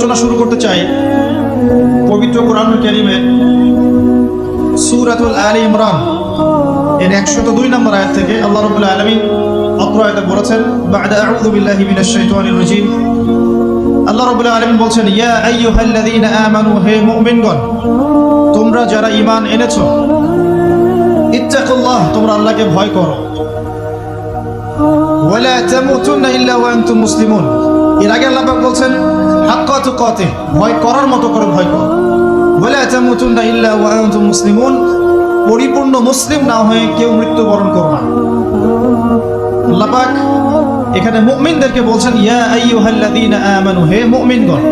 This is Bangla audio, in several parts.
আলোচনা শুরু করতে চাই পবিত্র কোরআনুল কারীমের সূরাতুল আলে ইমরান এর 102 নম্বর আয়াত থেকে আল্লাহ রাব্বুল আলামিন অত্র আয়াতে বলেছেন, বা'দা আউযু বিল্লাহি মিনাশ শাইতানির রাজীম। আল্লাহ রাব্বুল আলামিন বলছেন, ইয়া আইয়ুহাল্লাযীনা আমানু, হে মুমিনগণ, তোমরা যারা ঈমান এনেছো, ইত্তাকুল্লাহ, তোমরা আল্লাহকে ভয় করো, ওয়ালা তামুতুন্না ইল্লা ওয়া আনতুম মুসলিমুন। এর আগে আল্লাহ পাক বলছেন হাক্কা তুকাতিহ, ভয় করার মতো করে ভয় করো, ওয়ালা তামুতুন্না ইল্লা ওয়া আনতুম মুসলিমুন, পরিপূর্ণ মুসলিম না হয়ে কেউ মৃত্যুবরণ করো না। আল্লাহ পাক এখানে মুমিনদেরকে বলছেন, ইয়া আইয়ুহাল্লাযীনা আমানু, হে মুমিনগণ।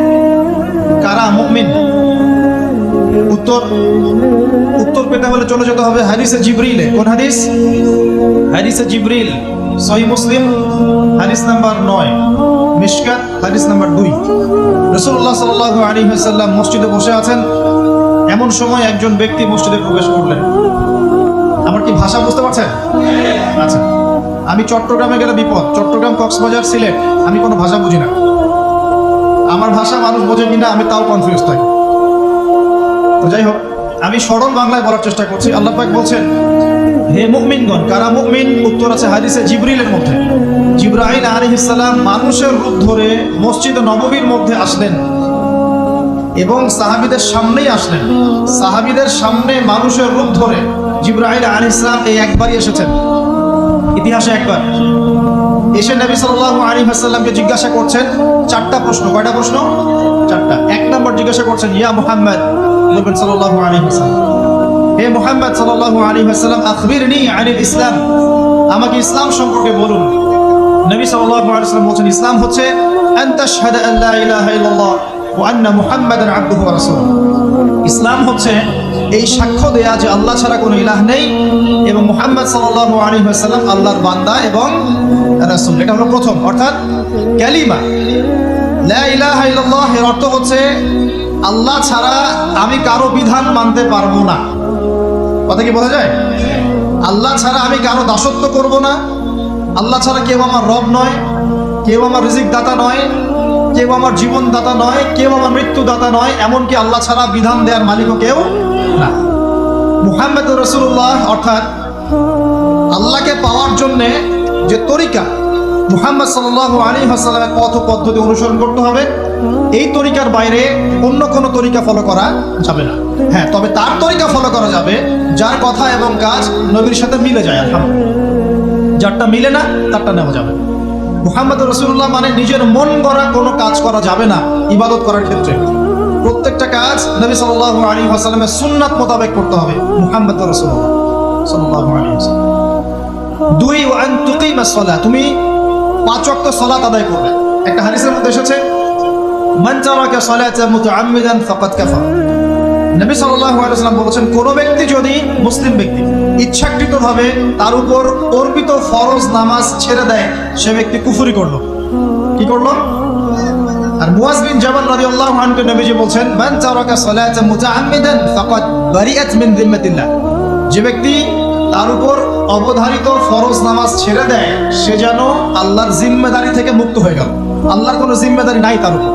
কারা মুমিন? উত্তর পেতে হলে চলে যেতে হবে হাদিসে জিবরিলে। কোন হাদিস? হাদিসে জিবরিল, সহিহ মুসলিম হাদিস নাম্বার 9, মিশকাত হাদিস নাম্বার 2। রাসূলুল্লাহ সাল্লাল্লাহু আলাইহি ওয়াসাল্লাম মসজিদে বসে আছেন, এমন সময় একজন ব্যক্তি মসজিদে প্রবেশ করলেন। আমার কি ভাষা বুঝতে পারছেন? আচ্ছা, আমি চট্টগ্রামে গেলে বিপদ, চট্টগ্রাম, কক্সবাজার, সিলেট, আমি কোনো ভাষা বুঝি না। আমার ভাষা মানুষ বোঝে কিনা আমি তাও কনফিউজ থাকি। তো যাই হোক, আমি সরল বাংলায় বলার চেষ্টা করছি। আল্লাহ পাক বলছেন, হে মুমিনগণ। কারা মুমিন? উত্তর আছে হাদিসে জিবরিলের মধ্যে। জিবরাইল আলাইহিস সালাম মানুষের রূপ ধরে মসজিদ নববীর মধ্যে আসলেন এবং সাহাবীদের সামনেই আসলেন। সাহাবীদের সামনে মানুষের রূপ ধরে জিবরাইল আলাইহিস সালাম এই একবারই এসেছেন, ইতিহাসে একবার এসে নবী সাল্লাল্লাহু আলাইহি ওয়াসাল্লামকে জিজ্ঞাসা করছেন 4টা প্রশ্ন। কয়টা প্রশ্ন? 4টা। 1 নম্বর জিজ্ঞাসা করছেন, ইয়া মুহাম্মদ, নবী সাল্লাল্লাহু আলাইহি ওয়াসাল্লাম, হে মুহাম্মদ সাল্লাল্লাহু আলাইহি ওয়াসাল্লাম, আখবিরনি আনিল ইসলাম, আমাকে ইসলাম সম্পর্কে বলুন। নবী সাল্লাল্লাহু আলাইহি ওয়াসাল্লাম বলেন, ইসলাম হচ্ছে আন তাশহাদা আন লা ইলাহা ইল্লাল্লাহ ওয়া আন্না মুহাম্মাদান আবদুহু ওয়া রাসূলুহু। ইসলাম হচ্ছে এই সাক্ষ্য দেয়া যে আল্লাহ ছাড়া কোনো ইলাহ নেই এবং মুহাম্মদ সাল্লাল্লাহু আলাইহি ওয়াসাল্লাম আল্লাহর বান্দা এবং রাসূল। এটা হলো প্রথম, অর্থাৎ কালিমা লা ইলাহা ইল্লাল্লাহ। এর অর্থ হচ্ছে আল্লাহ ছাড়া আমি কারো বিধান মানতে পারবো না। কথা কি বোঝা যায়? আল্লাহ ছাড়া আমি কারো দাসত্ব করব না। আল্লাহ ছাড়া কেউ আমার রব নয়, কেউ আমার রিজিক দাতা নয়, কেউ আমার জীবন দাতা নয়, কেউ আমার মৃত্যু দাতা নয়, এমনকি আল্লাহ ছাড়া বিধান দেওয়ার মালিকও কেউ না। মুহাম্মদুর রাসূলুল্লাহ, অর্থাৎ আল্লাহকে পাওয়ার জন্যে যে তরিকা, মুহাম্মদ সাল্লাল্লাহু আলাইহি ওয়াসাল্লামের পথ পদ্ধতি অনুসরণ করতে হবে। এই তরিকার বাইরে অন্য কোনো তরিকা ফলো করা যাবে না। হ্যাঁ, তবে তার তরিকা ফলো করা যাবে যার কথা এবং কাজ নবীর সাথে মিলে যায়। আলহামদুলিল্লাহ, যারটা মিলে না তারটা নেওয়া যাবে। মুহাম্মদ রাসূলুল্লাহ মানে নিজের মন গড়া কোনো কাজ করা যাবে না। ইবাদত করার ক্ষেত্রে প্রত্যেকটা কাজ নবী সাল্লাল্লাহু আলাইহি ওয়াসাল্লামের সুন্নাত মোতাবেক করতে হবে। মুহাম্মদ রাসূলুল্লাহ সাল্লাল্লাহু আলাইহি ওয়াসাল্লাম। 2, ওয়া আন তুকিমাস সালাহ, তুমি 5 ওয়াক্ত সালাত আদায় করবে। একটা হাদিসের মধ্যে এসেছে, মান তারাকা সালাতা মুতাআম্মিদান ফাকাদ কাফার। নবী সাল্লাল্লাহু আলাইহি ওয়াসাল্লাম বলেছেন, কোন ব্যক্তি যদি, মুসলিম ব্যক্তি, ইচ্ছাকৃতভাবে তার উপর অর্পিত ফরজ নামাজ ছেড়ে দেয়, সে ব্যক্তি কুফরি করলো। কি করলো? আর মুয়াজ বিন জাবাল রাদিয়াল্লাহু আনহু নবীজি বলছেন, মান তারাকা সালাতা মুতাআম্মিদান ফাকাদ বারিআত মিন যিম্মাতিল্লাহ। যে ব্যক্তি তার উপর অবধারিত ফরজ নামাজ ছেড়ে দেয়, সে যেন আল্লাহর জিম্মেদারি থেকে মুক্ত হয়ে গেল। আল্লাহর কোনো জিম্মেদারি নাই তার উপর।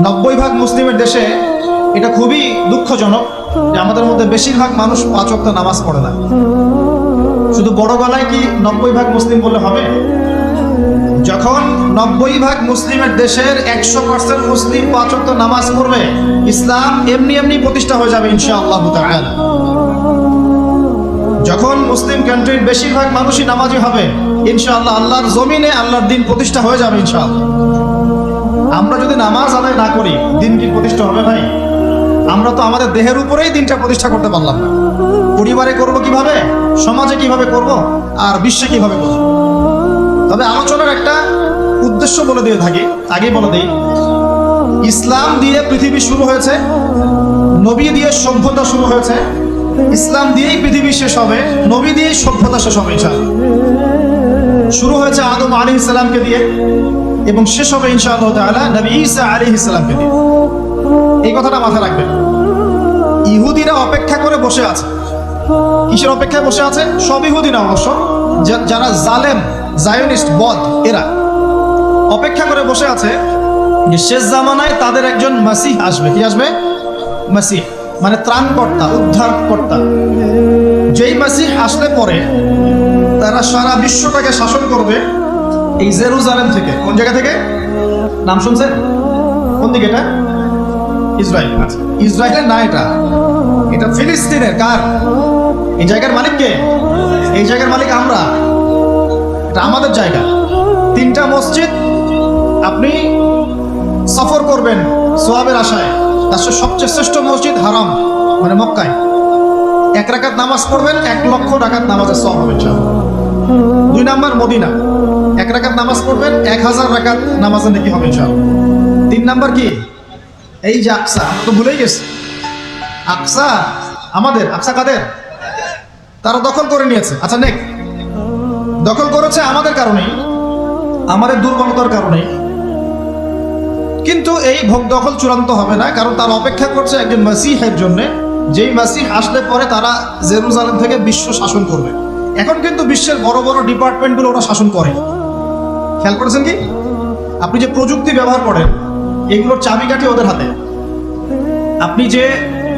90% মুসলিমের দেশে এটা খুবই দুঃখজনক যে আমাদের মধ্যে বেশিরভাগ মানুষ 5 ওয়াক্ত নামাজ পড়ে না। শুধু বড় গলায় কি 90% মুসলিম বললে হবে? যখন 90% মুসলিমের দেশের 100% মুসলিম 5 ওয়াক্ত নামাজ পড়বে, ইসলাম এমনি এমনি প্রতিষ্ঠা হয়ে যাবে ইনশাআল্লাহ তাআলা। যখন মুসলিম কান্ট্রির বেশিরভাগ মানুষই নামাজি হবে, ইনশাআল্লাহ আল্লাহর জমিনে আল্লাহর দিন প্রতিষ্ঠা হয়ে যাবে ইনশাআল্লাহ। আমরা যদি নামাজ আদায় না করি, দিন কি প্রতিষ্ঠা হবে ভাই? আমরা তো আমাদের দেহের উপরেই দিনটা প্রতিষ্ঠা করতে পারলাম না। পরিবারে করব কিভাবে, সমাজে কিভাবে করব, আর বিশ্বে কিভাবে করব? তবে আলোচনার একটা উদ্দেশ্য বলে দিয়ে থাকি, আগেই বলে দিই, ইসলাম দিয়ে পৃথিবী শুরু হয়েছে, নবী দিয়ে সভ্যতা শুরু হয়েছে, ইসলাম দিয়েই পৃথিবী শেষ হবে, নবী দিয়েই সভ্যতা শেষ হবে ইনশাআল্লাহ। শুরু হয়েছে আদম আলাইহিস সালামকে দিয়ে এবং শেষ হবে ইনশাআল্লাহ তাআলা নবী ঈসা আলাইহিস সালামকে দিয়ে। এই কথাটা মাথায় রাখবেন। ইহুদিরা অপেক্ষা করে বসে আছে। কিসের অপেক্ষায় বসে আছে? সব ইহুদি না অবশ্য, যারা জালেম, জায়োনিস্ট, বদ, এরা অপেক্ষা করে বসে আছে যে শেষ জামানায় তাদের একজন মাসিহ আসবে। কি আসবে? মাসিহ মানে ত্রাণকর্তা, উদ্ধারকর্তা। যেই মাসিহ আসলে পরে তারা সারা বিশ্বটাকে শাসন করবে এই জেরুজালেম থেকে। কোন জায়গা থেকে? নাম শুনছেন? কোন দিকে এটা? ইসরায়েল। ইসরায়েলের না, এটা ফিলিস্তিনের। কার? এই জায়গার মালিক কে? এই জায়গার মালিক আমরা। এটা আমাদের জায়গা। 3টা মসজিদ আপনি সফর করবেন সোয়াবের আশায়। তার সবচেয়ে শ্রেষ্ঠ মসজিদ হারাম মানে মক্কায়। 1 রাকাত নামাজ পড়বেন, 1 লক্ষ রাকাত নামাজের সওয়াব হবে ইনশাআল্লাহ। 2 নাম্বার মদিনা, 1 রাকাত নামাজ পড়বেন, 1000 রাকাত নামাজের নেকি হবে ইনশাআল্লাহ। 3 নাম্বার কি? এই যে আকসা, আমরা তো ভুলেই গেছি। আকসা আমাদের। আকসা কাদের? তারা দখল করে নিয়েছে। আচ্ছা নেক, দখল করেছে আমাদের কারণে, আমাদের দুর্বলতার কারণে। কিন্তু এই ভোগ দখল চূড়ান্ত হবে না, কারণ তারা অপেক্ষা করছে একজন মাসিহের জন্য, যেই মাসিহ আসলে পরে তারা জেরুজালেম থেকে বিশ্ব শাসন করবে। এখন কিন্তু বিশ্বের বড় বড় ডিপার্টমেন্টগুলো ওরা শাসন করে। খেয়াল করেছেন কি? আপনি যে প্রযুক্তি ব্যবহার করেন এগুলোর চাবিকাঠি ওদের হাতে। আপনি যে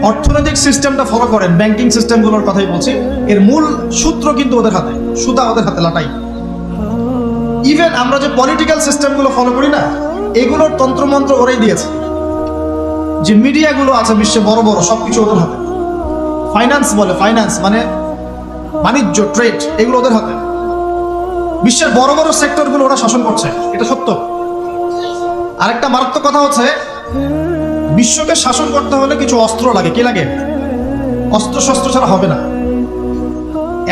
অর্থনৈতিক সিস্টেমটা ফলো করেন, ব্যাংকিং সিস্টেমগুলোর কথাই বলছি, এর মূল সূত্র কিন্তু ওদের হাতে, সুতা ওদের হাতে লাটাই। ইভেন আমরা যে পলিটিক্যাল সিস্টেমগুলো ফলো করি না, এগুলোর তন্ত্রমন্ত্র ওরাই দিয়েছে। যে মিডিয়াগুলো আছে বিশ্বে বড় বড়, সবকিছু ওদের হাতে। ফাইন্যান্স বলে, ফাইন্যান্স মানে বাণিজ্য, ট্রেড, এগুলো ওদের হাতে। বিশ্বের বড় বড় সেক্টরগুলো ওরা শাসন করছে, এটা সত্য। আরেকটা মারাত্মক কথা হচ্ছে, বিশ্বকে শাসন করতে হলে কিছু অস্ত্র লাগে। কি লাগে? অস্ত্র শস্ত্র ছাড়া হবে না।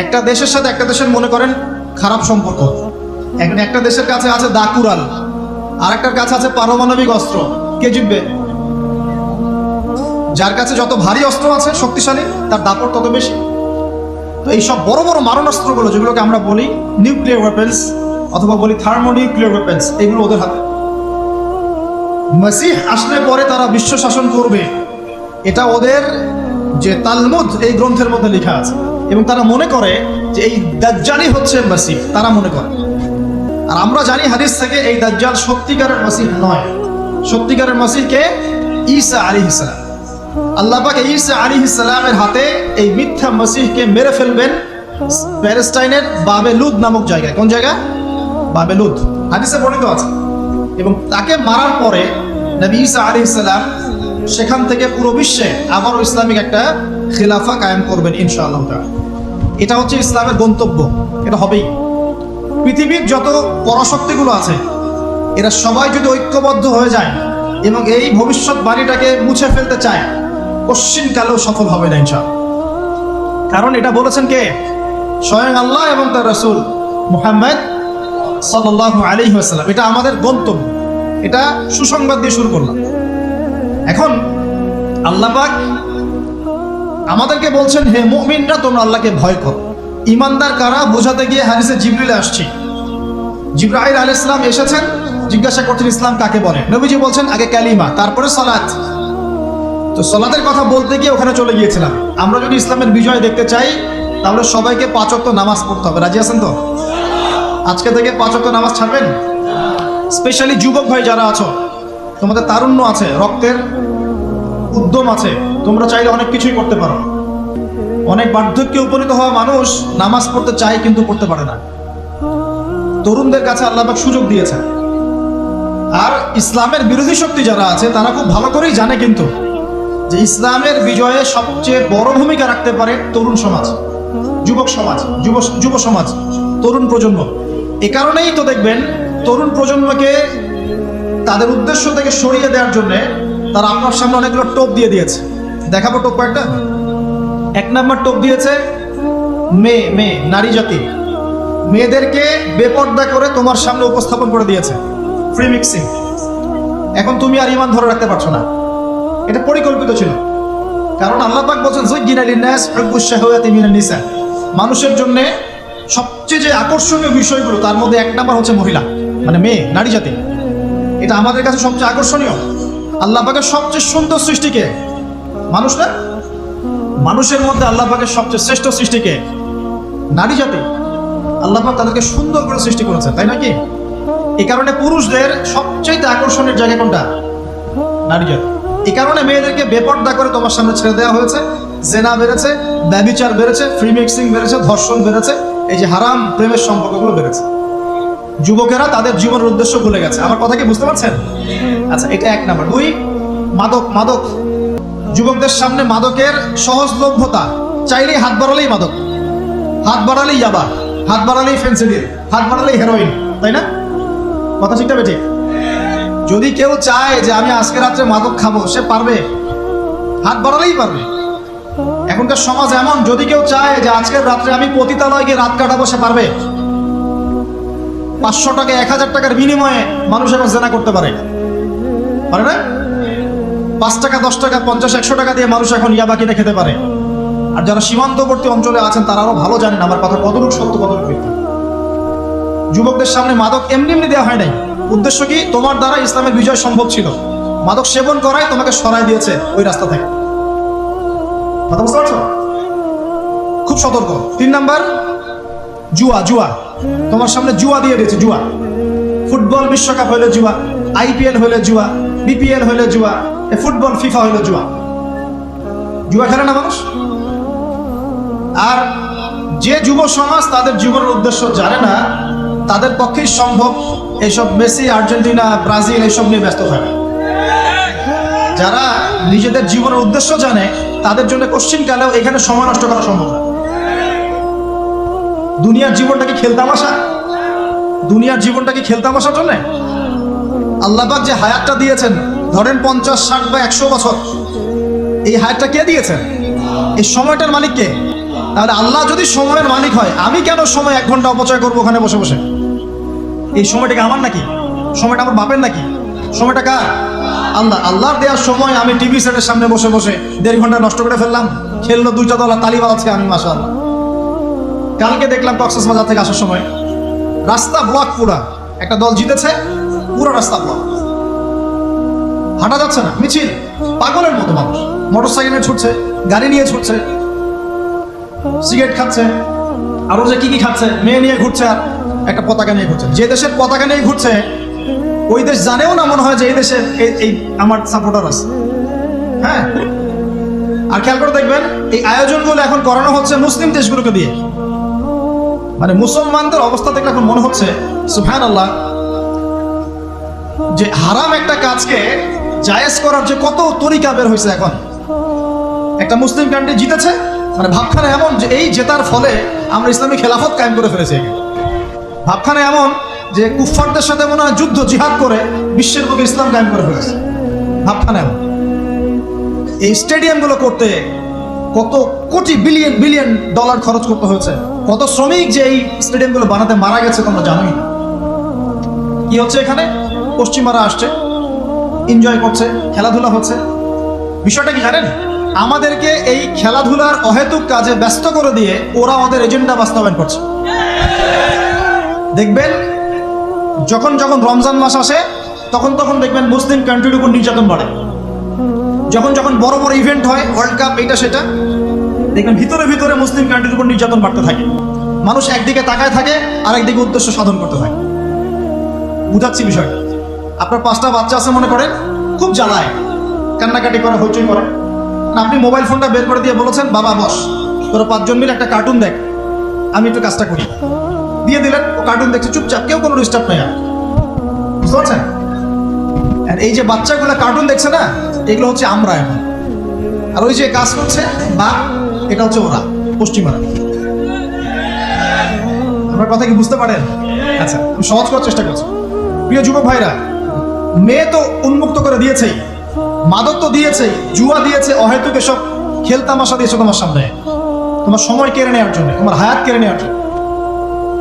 একটা দেশের সাথে একটা দেশের মনে করেন খারাপ সম্পর্ক, একটা দেশের কাছে আছে দাকুরাল, আর একটার কাছে আছে পারমাণবিক অস্ত্র। কে জিতবে? যার কাছে যত ভারী অস্ত্র আছে, শক্তিশালী, তার দাপট তত বেশি। তো এইসব বড় বড় মারণাস্ত্রগুলো, যেগুলোকে আমরা বলি নিউক্লিয়ার ওয়েপেন্স অথবা বলি থার্মোনিউক্লিয়ার ওয়েপেন্স, এগুলো ওদের হাতে। মাসিহ আসলে পরে তারা বিশ্ব শাসন করবে, এটা ওদের যে তালমুদ এই গ্রন্থের মধ্যে লেখা আছে। এবং তারা মনে করে যে এই দাজ্জালই হচ্ছে মাসিহ, তারা মনে করে। আর আমরা জানি হাদিস থেকে এই দাজ্জাল সত্যিকারের মাসিহ নয়। সত্যিকারের মাসিহ কে? ঈসা আলাইহিস সালাম। আল্লাহ পাক ঈসা আলাইহিস সালামের হাতে এই মিথ্যা মাসিহকে মেরে ফেলবেন প্যালেস্টাইনের বাবেলুদ নামক জায়গায়। কোন জায়গা? বাবেলুদ, হাদিসে বর্ণিত আছে। এবং তাকে মারার পরে নবী ঈসা আলাইহিস সালাম সেখান থেকে পুরো বিশ্বে আবারও ইসলামিক একটা খিলাফা কায়েম করবেন ইনশাআল্লাহ তাআলা। এটা হচ্ছে ইসলামের গন্তব্য, এটা হবেই। পৃথিবীর যত পরাশক্তিগুলো আছে এরা সবাই যদি ঐক্যবদ্ধ হয়ে যায় এবং এই ভবিষ্যৎবাণীটাকে মুছে ফেলতে চায়, কশ্চিনকালেও সফল হবে না ইনশাআল্লাহ। কারণ এটা বলেছেন কে? স্বয়ং আল্লাহ এবং তার রাসূল মুহাম্মদ সাল্লাল্লাহু আলাইহি ওয়াসাল্লাম। এটা আমাদের গন্তব্য, এটা সুসংবাদ দিয়ে শুরু করলাম। এখন আল্লাহ পাক আমাদেরকে বলছেন, হে মুমিনরা তোমরা আল্লাহকে ভয় করো। ঈমানদার কারা বোঝাতে গিয়ে হাদিসে জিবরিল আসছে। জিবরাইল আলাইহিস সালাম এসেছেন, জিজ্ঞাসা করছেন ইসলাম কাকে বলে। নবীজি বলছেন আগে কালিমা, তারপরে সালাত। তো সালাতের কথা বলতে গিয়ে ওখানে চলে গিয়েছিলাম। আমরা যদি ইসলামের বিজয় দেখতে চাই তাহলে সবাইকে 5 ওয়াক্ত নামাজ পড়তে হবে। রাজি আছেন তো? আজকে থেকে 5 ওয়াক্ত নামাজ ছাড়বেন? স্পেশালি যুবক ভাই যারা আছো, তোমাদের তারুণ্য আছে, রক্তের উদ্যম আছে, তোমরা চাইলে অনেক কিছুই করতে পারো। অনেক বার্ধক্যে উপনীত হওয়া মানুষ নামাজ পড়তে চায় কিন্তু পড়তে পারে না। তরুণদের কাছে আল্লাহ পাক সুযোগ দিয়েছেন। আর ইসলামের বিরোধী শক্তি যারা আছে তারা খুব ভালো করেই জানে কিন্তু যে ইসলামের বিজয়ে সবচেয়ে বড় ভূমিকা রাখতে পারে তরুণ সমাজ, যুবক সমাজ, যুব সমাজ, তরুণ প্রজন্ম। এ কারণেই তো দেখবেন তরুণ প্রজন্মকে তাদের উদ্দেশ্য থেকে সরিয়ে দেওয়ার জন্য তারা আপনার সামনে অনেকগুলো টোপ দিয়ে দিয়েছে। দেখাবো টোপ কয়েকটা। 1 নম্বর টোপ দিয়েছে মেয়ে, নারী জাতি। মেয়েদেরকে বেপর্দা করে তোমার সামনে উপস্থাপন করে দিয়েছে, ফ্রি মিক্সিং। এখন তুমি আর ঈমান ধরে রাখতে পারছো না। এটা পরিকল্পিত ছিল, কারণ আল্লাহ পাক বলেন যুজ্জিনা লিন-নাস হুব্বুশ শাহাওয়াতি মিনান নিসা। মানুষের জন্য সবচেয়ে যে আকর্ষণীয় বিষয়গুলো তার মধ্যে 1 নম্বর হচ্ছে মহিলা, মানে মেয়ে, নারী জাতি। এটা আমাদের কাছে সবচেয়ে আকর্ষণীয়। আল্লাহ পাকের সবচেয়ে সুন্দর সৃষ্টিকে মানুষ না, মানুষের মধ্যে আল্লাহ পাকের সবচেয়ে শ্রেষ্ঠ সৃষ্টিকে নারী জাতি। আল্লাহ পাক তাদেরকে সুন্দর করে সৃষ্টি করেছেন, তাই নাকি? এই কারণে পুরুষদের সবচেয়ে আকর্ষণের জায়গা কোনটা? নারী জাতি। এই কারণে মেয়েদেরকে বেপর্দা করে তোমার সামনে ছেড়ে দেওয়া হয়েছে। জেনা বেড়েছে, ব্যভিচার বেড়েছে, ফ্রি মিক্সিং বেড়েছে, ধর্ষণ বেড়েছে, এই যে হারাম প্রেমের সম্পর্কগুলো বেড়েছে। যুবকেরা তাদের জীবনের উদ্দেশ্য ভুলে গেছে। আমার কথা কি বুঝতে পারছেন? আচ্ছা, এটা এক নাম্বার। দুই, মাদক। মাদক, যুবকদের সামনে মাদকের সহজলভ্যতা। চাইলেই হাত বাড়ালেই মাদক, হাত বাড়ালেই ইয়াবা, হাত বাড়ালেই ফেন্সিডিল, হাত বাড়ালেই হেরোইন, তাই না? কথা ঠিক না ঠিক? যদি কেউ চায় যে আমি আজকে রাত্রে মাদক খাবো, সে পারবে, হাত বাড়ালেই পারবে। এখনকার সমাজ এমন, যদি কেউ চায় যে আজকের রাত্রে আমি পতিতালয়ে গিয়ে রাত কাটাবো, সে পারবে। 500 টাকা 1000 টাকার বিনিময়ে মানুষ এখন জেনা করতে পারে না? 5 টাকা 10 টাকা 50 100 টাকা দিয়ে মানুষ এখন ইয়াবা কিনে খেতে পারে। আর যারা সীমান্তবর্তী অঞ্চলে আছেন তারা আরো ভালো জানেন আমার কথা কতটুকু সত্য কতটুকু মিথ্যা। যুবকদের সামনে মাদক এমনি এমনি দেওয়া হয় নাই। উদ্দেশ্য কি? তোমার দ্বারা ইসলামের বিজয় সম্ভব ছিল। মাদক সেবন করায় তোমাকে সরাই দিয়েছে ওই রাস্তা থেকে। কথা বুঝতে পারছো? খুব সতর্ক। 3 নাম্বার, জুয়া। জুয়া তোমার সামনে জুয়া দিয়ে দিয়েছে। জুয়া, ফুটবল বিশ্বকাপ হইলে জুয়া, IPL হইলে জুয়া, BPL হইলে জুয়া, ফুটবল ফিফা হইলে জুয়া। জুয়া খেলে না মানুষ। আর যে যুব সমাজ তাদের জীবনের উদ্দেশ্য জানে না, তাদের পক্ষেই সম্ভব এইসব মেসি, আর্জেন্টিনা, ব্রাজিল এইসব নিয়ে ব্যস্ত থাকে। যারা নিজেদের জীবনের উদ্দেশ্য জানে তাদের জন্য কোশ্চিনকালেও এখানে সময় নষ্ট করা সম্ভব না। দুনিয়ার জীবনটা কি খেলতামাশা? দুনিয়ার জীবনটা কি খেলতামাশার জন্য? আল্লাহ পাক যে হায়াতটা দিয়েছেন, ধরেন 50, 60 বা 100 বছর, এই হায়াতটা কে দিয়েছেন? এই সময়টার মালিক কে? তাহলে আল্লাহ যদি সময়ের মালিক হয়, আমি কেন সময় 1 ঘন্টা অপচয় করবো ওখানে বসে বসে? এই সময়টাকে আমার নাকি? সময়টা আমার বাপের নাকি? সময়টা কার? আল্লাহ। আল্লাহর দেওয়ার সময় আমি টিভি সেটের সামনে বসে বসে 1.5 ঘন্টা নষ্ট করে ফেললাম। খেললো 2টা দল, তালি বাজাচ্ছে আমি, মাশাআল্লাহ। কালকে দেখলাম কক্সবাজার থেকে আসার সময় রাস্তা ব্লক, পুরা একটা দল জিতেছে, পুরো রাস্তা ব্লক, হাঁটা যাচ্ছে না, মিছিল, পাগলের মতো মানুষ মোটরসাইকেলে ছুটছে, গাড়ি নিয়ে ছুটছে, সিগারেট খাচ্ছে, আরো যে কি খাচ্ছে, মেয়ে নিয়ে ঘুরছে, আর একটা পতাকা নিয়ে ঘুরছে। যে দেশের পতাকা নিয়ে ঘুরছে ওই দেশ জানেও না মনে হয় যে এই দেশে এই আমার সাপোর্টার আছে। হ্যাঁ, আর খেয়াল করে দেখবেন এই আয়োজনগুলো এখন করানো হচ্ছে মুসলিম দেশগুলোকে দিয়ে। মানে মুসলমানদের অবস্থা দেখলে এখন মনে হচ্ছে সুবহানাল্লাহ, যে হারাম একটা কাজকে জায়েজ করার যে কত তরিকা বের হয়েছে এখন। একটা মুসলিম কান্ট্রি জিতেছে, মানে ভাবখানা এমন যে এই জেতার ফলে আমরা ইসলামী খেলাফত কায়েম করে ফেলেছি। ভাবখানা এমন যে কুফফারদের সাথে মনে হয় যুদ্ধ জিহাদ করে বিশ্বের বুকে ইসলাম কায়েম করে ফেলেছে। ভাবখানা এমন। এই স্টেডিয়ামগুলো করতে কত কোটি বিলিয়ন বিলিয়ন ডলার খরচ করতে হয়েছে, কত শ্রমিক যে এই স্টেডিয়ামগুলো বানাতে মারা গেছে তোমরা জানোই না। কি হচ্ছে এখানে? পশ্চিমারা আসছে, এনজয় করছে, খেলাধুলা হচ্ছে। বিষয়টা কি জানেন? আমাদেরকে এই খেলাধুলার অহেতুক কাজে ব্যস্ত করে দিয়ে ওরা ওদের এজেন্ডা বাস্তবায়ন করছে। দেখবেন যখন যখন রমজান মাস আসে তখন তখন দেখবেন মুসলিম কান্ট্রির উপর নির্যাতন বাড়ে। যখন যখন বড় বড় ইভেন্ট হয়, ওয়ার্ল্ড কাপ, এটা সেটা, দেখবেন ভিতরে ভিতরে মুসলিম কান্ট্রির উপর নির্যাতন বাড়তে থাকে। মানুষ একদিকে তাকায় থাকে আর একদিকে উদ্দেশ্য সাধন করতে থাকে। বুঝাচ্ছি বিষয়টা। আপনার 5টা বাচ্চা আছে মনে করেন, খুব জ্বালায়, কান্নাকাটি করে, হইচই করে। আপনি মোবাইল ফোনটা বের করে দিয়ে বলেছেন, বাবা বস, তোরা 5 জন মিলে একটা কার্টুন দেখ, আমি একটু কাজটা করি। দিয়ে দিলেন, ও কার্টুন দেখছে চুপচাপ, কেউ কোনো ডিস্টার্ব নেই। আর বুঝতে পারছেন? আর এই যে বাচ্চাগুলো কার্টুন দেখছে না, এগুলো হচ্ছে আমরা এখন। আর ওই যে কাজ করছে বা এটা হচ্ছে ওরা, পশ্চিমারা। আপনার কথা কি বুঝতে পারেন? আচ্ছা, আমি সহজ করার চেষ্টা করছি। প্রিয় যুবক ভাইরা, মেয়ে তো উন্মুক্ত করে দিয়েছেই, মাদক তো দিয়েছেই, জুয়া দিয়েছে, অহেতুক এসব খেলতামাশা দিয়েছে তোমার সামনে, তোমার সময় কেড়ে নেওয়ার জন্য, তোমার হায়াত কেড়ে নেওয়ার জন্য।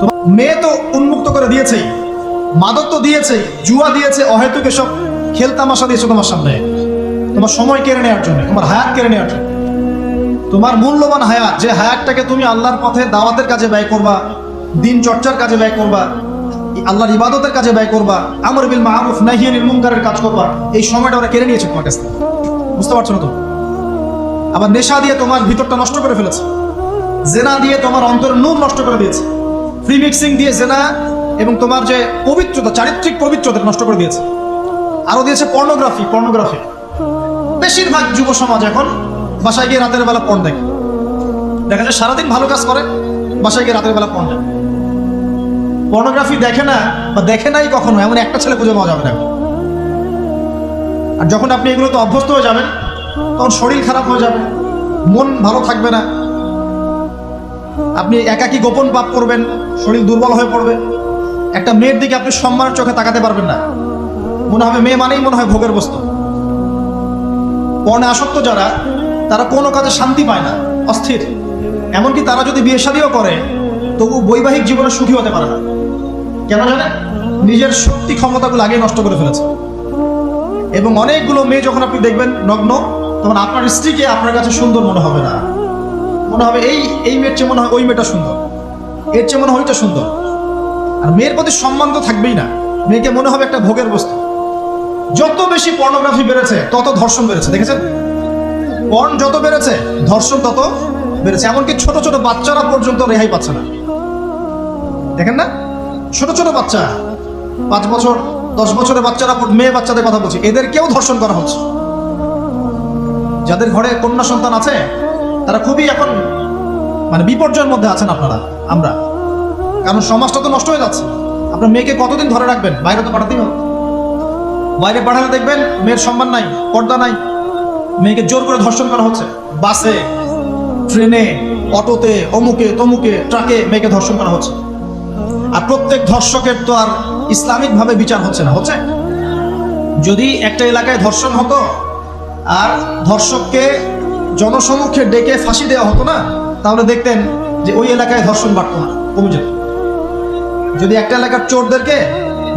তোমার মেয়ে তো উন্মুক্ত করে দিয়েছেই, মাদক তো দিয়েছেই, জুয়া দিয়েছে, অহেতুক এসব খেলতামাশা দিয়েছে তোমার সামনে, তোমার সময় কেড়ে নেওয়ার জন্য, তোমার হায়াত কেড়ে নেওয়ার জন্য। তোমার মূল্যবান হায়াত, যে হায়াতটাকে তুমি আল্লাহর পথে দাওয়াতের কাজে ব্যয় করবা, দিন চর্চার কাজে ব্যয় করবা, আল্লাহর ইবাদতের কাজে ব্যয় করবা, আমর বিল মারুফ নাহি আনিল মুনকারের কাজ করবা, এই সময়টা ওরা কেড়ে নিয়েছে তোমার কাছ থেকে। বুঝতে পারছো না তো? আবার নেশা দিয়ে তোমার ভিতরটা নষ্ট করে ফেলেছে, জেনা দিয়ে তোমার অন্তরের নূর নষ্ট করে দিয়েছে, ফ্রি মিক্সিং দিয়ে জেনা এবং তোমার যে পবিত্রতা, চারিত্রিক পবিত্রতা নষ্ট করে দিয়েছে। আরো দিয়েছে পর্নোগ্রাফি। বেশিরভাগ যুব সমাজ এখন বাসায় গিয়ে রাতের বেলা পর্ন দেখে। দেখা যায় সারাদিন ভালো কাজ করে, বাসায় গিয়ে রাতের বেলা পর্ন দেখে। পর্নোগ্রাফি দেখে না বা দেখে নাই কখনো এমন একটা ছেলে খুঁজে পাওয়া যাবে না। আর যখন আপনি এগুলোতে অভ্যস্ত হয়ে যাবেন, তখন শরীর খারাপ হয়ে যাবে, মন ভালো থাকবে না, আপনি একাকী গোপন পাপ করবেন, শরীর দুর্বল হয়ে পড়বে। একটা মেয়ের দিকে আপনি সম্মানের চোখে তাকাতে পারবেন না, মনে হবে মেয়ে মানেই মনে হয় ভোগের বস্তু। পর্ণে আসক্ত যারা, তারা কোনো কাজে শান্তি পায় না, অস্থির। এমনকি তারা যদি বিয়ে শাদীও করে, তবু বৈবাহিক জীবনে সুখী হতে পারে না। কেন জানেন? নিজের শক্তি ক্ষমতাগুলো আগে নষ্ট করে ফেলেছে। এবং অনেকগুলো মেয়ে যখন আপনি দেখবেন নগ্ন, তখন আপনার স্ত্রীকে আপনার কাছে সুন্দর মনে হবে না, মনে হবে এই মেয়ের চেয়ে মনে হয় ওই মেয়েটা সুন্দর, এর চেয়ে মনে হয় ওইটা সুন্দর। আর মেয়ের প্রতি সম্মান তো থাকবেই না, মেয়েকে মনে হবে একটা ভোগের বস্তু। যত বেশি পর্নোগ্রাফি বেড়েছে, তত ধর্ষণ বেড়েছে। দেখেছেন? পর্ন যত বেড়েছে, ধর্ষণ তত বেড়েছে। এমনকি ছোট ছোট বাচ্চারা পর্যন্ত রেহাই পাচ্ছে না। দেখেন না? ছোট ছোট বাচ্চা, 5 বছর 10 বছরের বাচ্চারা, মেয়ে বাচ্চাদের কথা বলছি, এদেরকেও ধর্ষণ করা হচ্ছে। যাদের ঘরে কন্যা সন্তান আছে, তারা খুবই এখন বিপর্যয়ের মধ্যে আছেন আপনারা, আমরা। কারণ সমাজটা তো নষ্ট হয়ে যাচ্ছে। আপনার মেয়েকে কতদিন ধরে রাখবেন? বাইরে তো পাঠাতেই হবে। বাইরে পাঠালে দেখবেন মেয়ের সম্মান নাই, পর্দা নাই, মেয়েকে জোর করে ধর্ষণ করা হচ্ছে। বাসে, ট্রেনে, অটোতে, অমুকে তমুকে, ট্রাকে মেয়েকে ধর্ষণ করা হচ্ছে। আর প্রত্যেক ধর্ষকের তো আর ইসলামিক ভাবে বিচার হচ্ছে না। হচ্ছে? যদি একটা এলাকায় ধর্ষণ হতো আর ধর্ষককে জনসমক্ষে ডেকে ফাঁসি দেওয়া হতো না, তাহলে দেখতেন যে ওই এলাকায় ধর্ষণ বাড়তো না, কমে যেত। যদি একটা এলাকার চোরদেরকে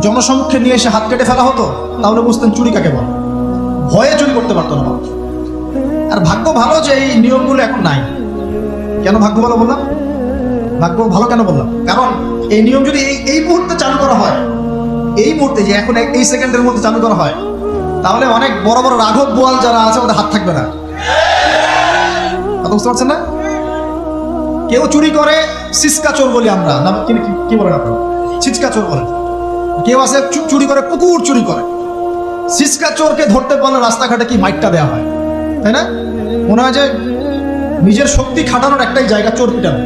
জনসমক্ষে নিয়ে এসে হাত কেটে ফেলা হতো, তাহলে বুঝতেন চুরি কাকে বলে। ভয়ে চুরি করতে পারতো না মানুষ। আর ভাগ্য ভালো যে এই নিয়মগুলো এখন নাই। কেন ভাগ্য ভালো বললাম? ভাগ্য ভালো কেন বললাম? কারণ এই নিয়ম যদি এই মুহূর্তে চালু করা হয়, এই মুহূর্তে যে এখন এই সেকেন্ডের মধ্যে চালু করা হয়, তাহলে অনেক বড় বড় রাঘব বোয়াল যারা আছে ওদের হাত থাকবে না। বুঝতে পারছেন না? কেউ চুরি করে সিসকা চোর বলি আমরা, না কি বলেন আপনারা? ছিচকা চোর বলেন। কেউ আছে চুরি করে, কুকুর চুরি করে। সিসকা চোরকে ধরতে পারলে রাস্তাঘাটে কি মাইকটা দেওয়া হয়, তাই না? মনে হয় যে নিজের শক্তি খাটানোর একটাই জায়গা চোর পিটানো।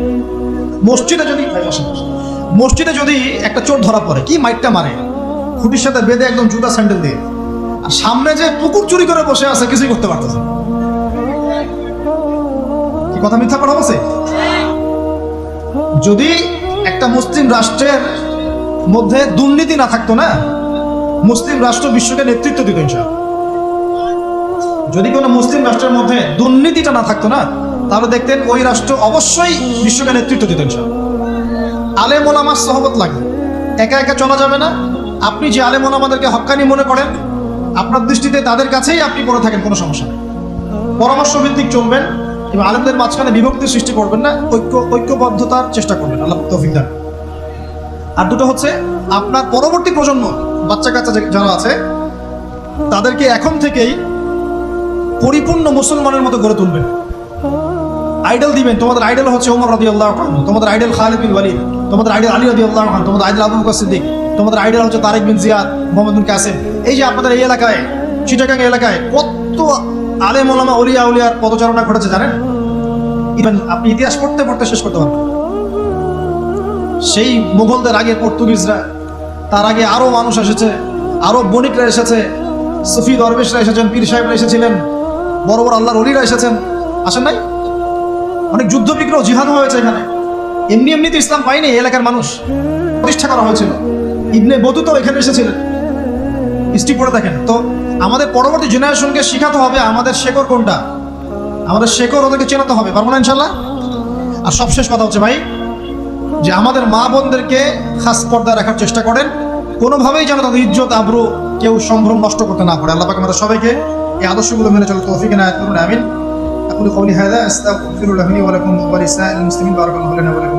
মসজিদে যদি একটা চোর ধরা পড়ে, কি মাইকটা মারে, খুঁটির সাথে বেঁধে একদম জুতা স্যান্ডেল দিয়ে। আর সামনে যে পুকুর চুরি করে বসে আছে, কিছুই করতে পারতেছে। কি কথা মিথ্যা কথা বলছে? যদি একটা মুসলিম রাষ্ট্রের মধ্যে দুর্নীতি না থাকতো না, মুসলিম রাষ্ট্র বিশ্বকে নেতৃত্ব দিত ইনশাআল্লাহ। যদি কোনো মুসলিম রাষ্ট্রের মধ্যে দুর্নীতিটা না থাকতো না, তাহলে দেখতেন ওই রাষ্ট্র অবশ্যই বিশ্বকে নেতৃত্ব দিত ইনশাআল্লাহ। আলেম ওলামার সহবত লাগবে, একা একা চলা যাবে না। আপনি যে আলেম ওলামাদেরকে হক্কানি মনে করেন, আপনার দৃষ্টিতে তাদের কাছেই আপনি পড়ে থাকেন, কোনো সমস্যা নেই। পরামর্শ ভিত্তিক চলবেন এবং আলেমদের মাঝখানে বিভক্তির সৃষ্টি করবেন না, ঐক্যবদ্ধতার চেষ্টা করবেন। আল্লাহ তৌফিক দান। আর দুটো হচ্ছে, আপনার পরবর্তী প্রজন্ম, বাচ্চা কাচ্চা যারা আছে, তাদেরকে এখন থেকেই পরিপূর্ণ মুসলমানের মতো গড়ে তুলবেন। আইডল দিবেন। তোমাদের আইডল হচ্ছে ওমর রাদিয়াল্লাহু আনহু, তোমাদের আইডল খালিদ বিন ওয়ালিদ, তোমাদের আইডল আলী রাদিয়াল্লাহু আনহু, তোমাদের আইডল আবু বকর সিদ্দিক, তোমাদের আইডল হচ্ছে তারেক বিন জিয়াদ, মোহাম্মদ বিন কাসেম। এই যে আপনাদের এই এলাকায়, চিটাগাং এলাকায় কত আলেম ওলামা, ওলিয়া উলিয়ার পদচারণা ঘটেছে জানেন? ইভেন আপনি ইতিহাস পড়তে পড়তে শেষ করতে পারবেন। সেই মুঘলদের আগে পর্তুগিজরা, তার আগে আরো মানুষ এসেছে, আরো বণিকরা এসেছে, সুফি দরবেশরা এসেছেন, পীর সাহেবরা এসেছিলেন, বড় বড় আল্লাহর ওলিরা এসেছেন, আসেন নাই? অনেক যুদ্ধ বিগ্রহ, জিহাদ হয়েছে এখানে। এমনি এমনি তো ইসলাম পাইনি, এলাকার মানুষ প্রতিষ্ঠা করা হয়েছিল। ইবনে বতুতা এখানে এসেছিলেন, হিস্ট্রি পড়ে দেখেন। তো আমাদের পরবর্তী জেনারেশনকে শেখাতে হবে আমাদের শেকড় কোনটা, আমাদের শেকড় ওদেরকে চেনাতে হবে। পারবো না ইনশাল্লাহ? আর সবশেষ কথা হচ্ছে ভাই, যে আমাদের মা বোনদেরকে খাস পর্দায় রাখার চেষ্টা করেন, কোনোভাবেই যেন তাদের ইজ্জত আবরু কেউ সম্ভ্রম নষ্ট করতে না পারে। আল্লাহ পাক আমাদের সবাইকে এই আদর্শগুলো মেনে চলে তৌফিক এনায়েত করুন। আমিন। أقول قولي هذا أستغفر الله لي ولكم ولسائر المسلمين بارك الله لنا ولكم.